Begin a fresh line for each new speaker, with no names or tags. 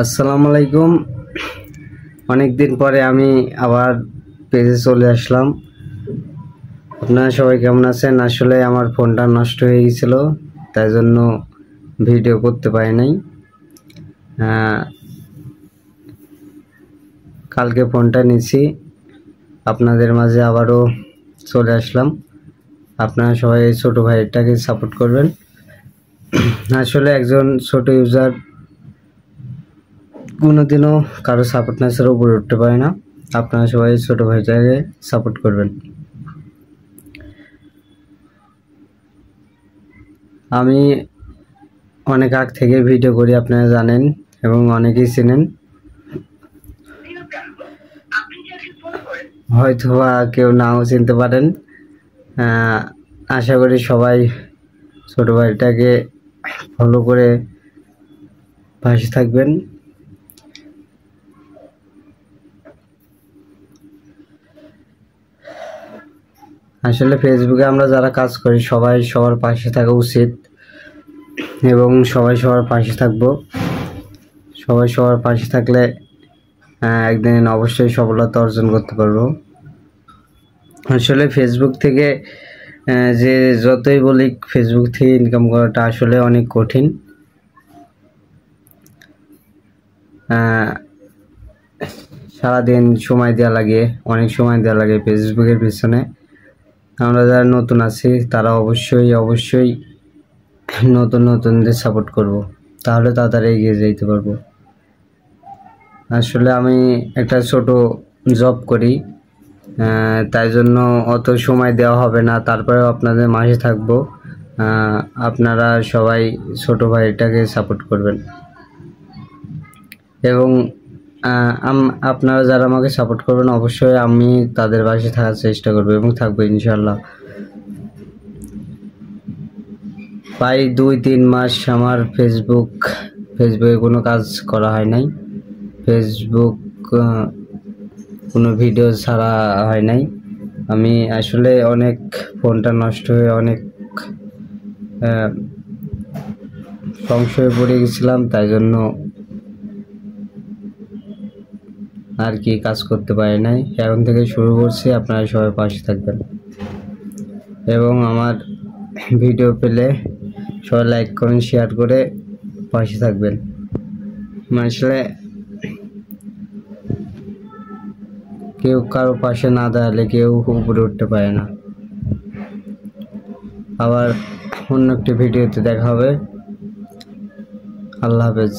আসসালামু আলাইকুম। অনেক দিন পরে আমি আবার পেজে চলে আসলাম। আপনারা সবাই কেমন আছেন? আসলে আমার ফোনটা নষ্ট হয়ে গেছিল, তাই জন্য ভিডিও করতে পারি নাই। কালকে ফোনটা নিয়েছি, আপনাদের মাঝে আবারও চলে আসলাম। আপনারা সবাই এই ছোটো ভাইটাকে সাপোর্ট করবেন। আসলে একজন ছোট ইউজার কোনোদিনও কারো সাপোর্ট না ছাড়া উপরে উঠতে পারে না। আপনারা সবাই ছোট ভাইটাকে সাপোর্ট করবেন। আমি অনেক আগ থেকে ভিডিও করি, আপনারা জানেন এবং অনেকেই চেনেন। হয়তো বা কেউ নাও চিনতে পারেন। আশা করি সবাই ছোট ভাইটাকে ফলো করে পাশে থাকবেন। আসলে ফেসবুকে আমরা যারা কাজ করি সবাই সবার পাশে থাকা উচিত এবং সবাই সবার পাশে থাকবো। সবাই সবার পাশে থাকলে একদিন অবশ্যই সফলতা অর্জন করতে পারবো। আসলে ফেসবুক থেকে যে যতই বলি ফেসবুক থেকে ইনকাম করাটা আসলে অনেক কঠিন। সারাদিন সময় দেওয়া লাগে, অনেক সময় দেওয়া লাগে ফেসবুকের পিছনে। আমরা যারা নতুন আছি তারা অবশ্যই নতুনদের সাপোর্ট করব, তাহলে তাড়াতাড়ি এগিয়ে যেতে পারবো। আসলে আমি একটা ছোট জব করি, তাই জন্য অত সময় দেওয়া হবে না, তারপরেও আপনাদের মাঝে থাকবো। আপনারা সবাই ছোট ভাইটাকে সাপোর্ট করবেন এবং আপনারা যারা আমাকে সাপোর্ট করবেন অবশ্যই আমি তাদের পাশে থাকার চেষ্টা করবো এবং থাকবো ইনশাল্লাহ। প্রায় 2-3 মাস আমার ফেসবুকে কোনো কাজ করা হয় নাই, কোনো ভিডিও ছাড়া হয় নাই। আমি আসলে অনেক ফোনটা নষ্ট হয়ে অনেক সংশয়ে পড়ে গেছিলাম, তাই জন্য আর কি কাজ করতে পারি নাই। এখন থেকে শুরু করছি, আপনারা সবাই পাশে থাকবেন এবং আমার ভিডিও পেলে সবাই লাইক করুন, শেয়ার করে পাশে থাকবেন। আসলে কেউ কারো পাশে না দাঁড়ালে কেউ উপরে উঠতে পারে না। আবার অন্য একটি ভিডিওতে দেখা হবে। আল্লাহ হাফেজ।